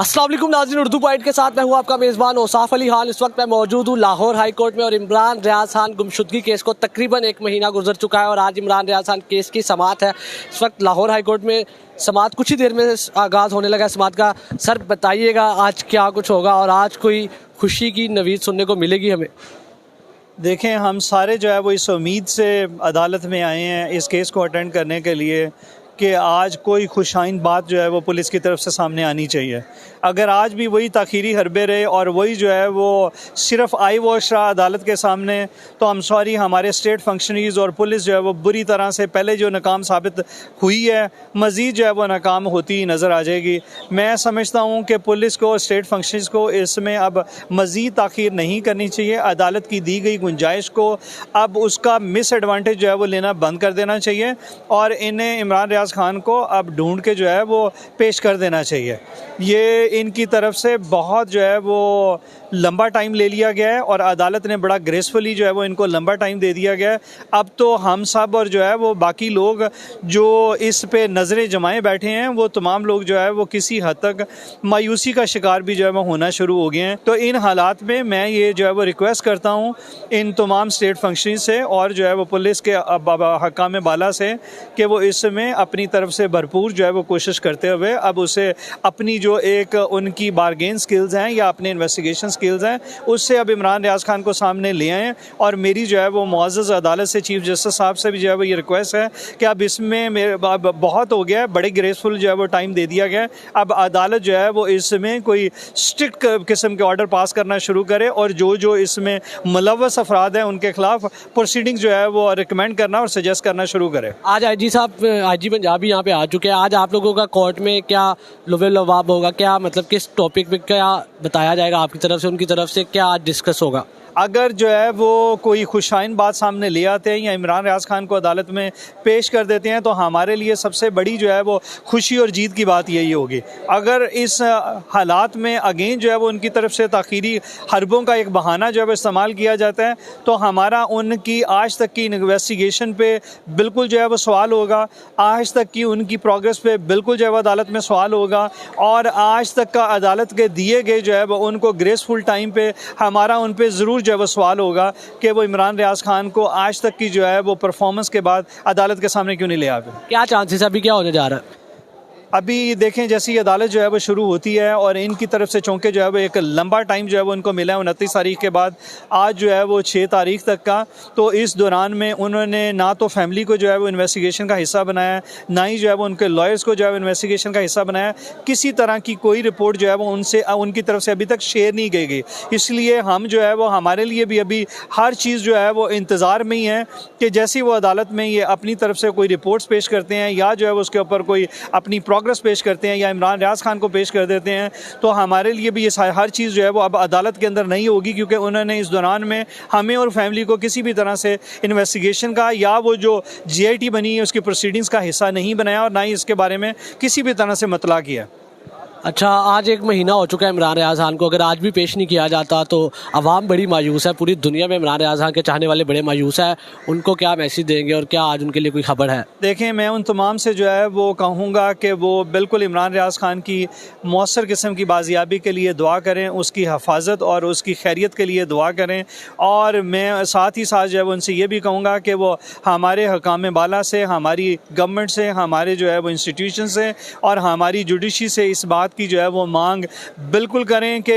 अस्सलाम वालेकुम नाज़रीन, उर्दू पॉइंट के साथ मैं हूँ आपका मेज़बान औसाफ अली खान। इस वक्त मैं मौजूद हूँ लाहौर हाई कोर्ट में और इमरान रियाज खान गुमशुदगी केस को तकरीबन 1 महीना गुजर चुका है और आज इमरान रियाज खान केस की समाअत है। इस वक्त लाहौर हाई कोर्ट में समाअत कुछ ही देर में आगाज़ होने लगा है समाअत का। सर बताइएगा आज क्या कुछ होगा और आज कोई खुशी की नवीद सुनने को मिलेगी हमें? देखें, हम सारे जो है वो इस उम्मीद से अदालत में आए हैं इस केस को अटेंड करने के लिए कि आज कोई खुशाइन बात जो है वो पुलिस की तरफ से सामने आनी चाहिए। अगर आज भी वही ताख़ीरी हरबे रहे और वही जो है वो सिर्फ आई वॉश रहा अदालत के सामने, तो हम सॉरी, हमारे स्टेट फंक्शनरीज और पुलिस जो है वो बुरी तरह से पहले जो नाकाम साबित हुई है मज़ीद जो है वो नाकाम होती ही नज़र आ जाएगी। मैं समझता हूँ कि पुलिस को और स्टेट फंक्शनरीज को इसमें अब मज़ीद ताख़ीर नहीं करनी चाहिए। अदालत की दी गई गुंजाइश को अब उसका मिस एडवांटेज जो है वो लेना बंद कर देना चाहिए और इन्हें इमरान रियाज खान को अब ढूंढ के जो है वो पेश कर देना चाहिए। ये इनकी तरफ से बहुत जो है वो लंबा टाइम ले लिया गया है और अदालत ने बड़ा ग्रेसफुली जो है वो इनको लंबा टाइम दे दिया गया है। अब तो हम सब और जो है वो बाकी लोग जो इस पे नज़रें जमाए बैठे हैं वो तमाम लोग जो है वो किसी हद तक मायूसी का शिकार भी जो है वो होना शुरू हो गए हैं। तो इन हालात में मैं ये जो है वो रिक्वेस्ट करता हूँ इन तमाम स्टेट फंक्शनरी से और जो है वो पुलिस के हकाम बाला से कि वो इसमें अपनी तरफ से भरपूर जो है वो कोशिश करते हुए अब उसे अपनी जो एक उनकी बारगेन स्किल्स हैं या अपने इन्वेस्टिगेशन स्किल्स हैं उससे अब इमरान रियाज खान को सामने ले आएँ। और मेरी जो है वो मुअज़्ज़ज़ अदालत से चीफ जस्टिस साहब से भी जो है वो ये रिक्वेस्ट है कि अब इसमें बहुत हो गया है, बड़े ग्रेसफुल जो है वो टाइम दे दिया गया है। अब अदालत जो है वो इसमें कोई स्ट्रिक्ट किस्म के ऑर्डर पास करना शुरू करे और जो इसमें मुलव्वस अफराद हैं उनके खिलाफ प्रोसीडिंग जो है वो रिकमेंड करना और सजेस्ट करना शुरू करे। आज आईजी साहब, आईजी पंजाब भी यहाँ पे आ चुके हैं। आज आप लोगों का कोर्ट में क्या लुवे लवाब होगा? क्या मतलब किस टॉपिक पे क्या बताया जाएगा आपकी तरफ से, उनकी तरफ से क्या आज डिस्कस होगा? अगर जो है वो कोई खुशाइन बात सामने ले आते हैं या इमरान रियाज खान को अदालत में पेश कर देते हैं तो हमारे लिए सबसे बड़ी जो है वो खुशी और जीत की बात यही होगी। अगर इस हालात में अगेन जो है वो उनकी तरफ से ताख़ीरी हरबों का एक बहाना जो है वो इस्तेमाल किया जाता है तो हमारा उनकी आज तक की इन्वेस्टिगेशन पे बिल्कुल जो है वो सवाल होगा, आज तक की उनकी प्रोग्रेस पे बिल्कुल जो है वो अदालत में सवाल होगा और आज तक का अदालत के दिए गए जो है वो उनको ग्रेसफुल टाइम पे हमारा उन पर ज़रूर जो है वो सवाल होगा कि वो इमरान रियाज खान को आज तक की जो है वो परफॉर्मेंस के बाद अदालत के सामने क्यों नहीं ले आए। क्या चांसेस अभी क्या होने जा रहा है? अभी देखें, जैसी अदालत जो है वो शुरू होती है और इनकी तरफ से चूँकि जो है वो एक लंबा टाइम जो है वो उनको मिला है 29 तारीख के बाद आज जो है वो 6 तारीख तक का, तो इस दौरान में उन्होंने ना तो फैमिली को जो है वो इन्वेस्टिगेशन का हिस्सा बनाया, ना ही जो है वो उनके लॉयर्स को जो है वो इन्वेस्टिगेशन का हिस्सा बनाया। किसी तरह की कोई रिपोर्ट जो है वो उनसे उनकी तरफ से अभी तक शेयर नहीं की गई। इसलिए हम जो है वो हमारे लिए भी अभी हर चीज़ जो है वो इंतज़ार में ही है कि जैसी वो अदालत में ये अपनी तरफ से कोई रिपोर्ट्स पेश करते हैं या जो है वो उसके ऊपर कोई अपनी प्रोग्रेस पेश करते हैं या इमरान रियाज खान को पेश कर देते हैं तो हमारे लिए भी ये हर चीज़ जो है वो अब अदालत के अंदर नहीं होगी, क्योंकि उन्होंने इस दौरान में हमें और फैमिली को किसी भी तरह से इन्वेस्टिगेशन का या वो जो GIT बनी है उसकी प्रोसीडिंग्स का हिस्सा नहीं बनाया और ना ही इसके बारे में किसी भी तरह से मतला किया। अच्छा, आज 1 महीना हो चुका है इमरान रियाज खान को, अगर आज भी पेश नहीं किया जाता तो अवाम बड़ी मायूस है, पूरी दुनिया में इमरान रियाज खान के चाहने वाले बड़े मायूस है। उनको क्या मैसेज देंगे और क्या आज उनके लिए कोई खबर है? देखें, मैं उन तमाम से जो है वो कहूँगा कि वो बिल्कुल इमरान रियाज खान की मौसर किस्म की बाजियाबी के लिए दुआ करें, उसकी हफाजत और उसकी खैरियत के लिए दुआ करें। और मैं साथ ही साथ जो है वो उनसे ये भी कहूँगा कि वो हमारे हकाम बाला से, हमारी गवर्नमेंट से, हमारे जो है वो इंस्टीट्यूशन से और हमारी जुडिशरी से इस बात की जो है वो मांग बिल्कुल करें कि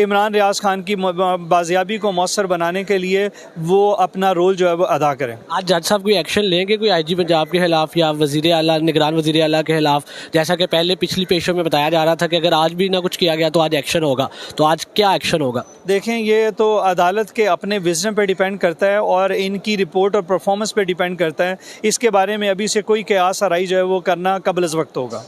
इमरान रियाज खान की बाजियाबी को मौसर बनाने के लिए वो अपना रोल जो है वो अदा करें। आज जज साहब कोई एक्शन लेंगे कोई IG पंजाब के खिलाफ या वज़ीर आला, निगरान वज़ीर आला के खिलाफ? जैसा कि पहले पिछली पेशों में बताया जा रहा था कि अगर आज भी ना कुछ किया गया तो आज एक्शन होगा, तो आज क्या एक्शन होगा? देखें, ये तो अदालत के अपने विजन पे डिपेंड करता है और इनकी रिपोर्ट और परफॉर्मेंस पे डिपेंड करता है। इसके बारे में अभी से कोई क़यास आराई जो है वो करना कबल अज़ वक्त होगा।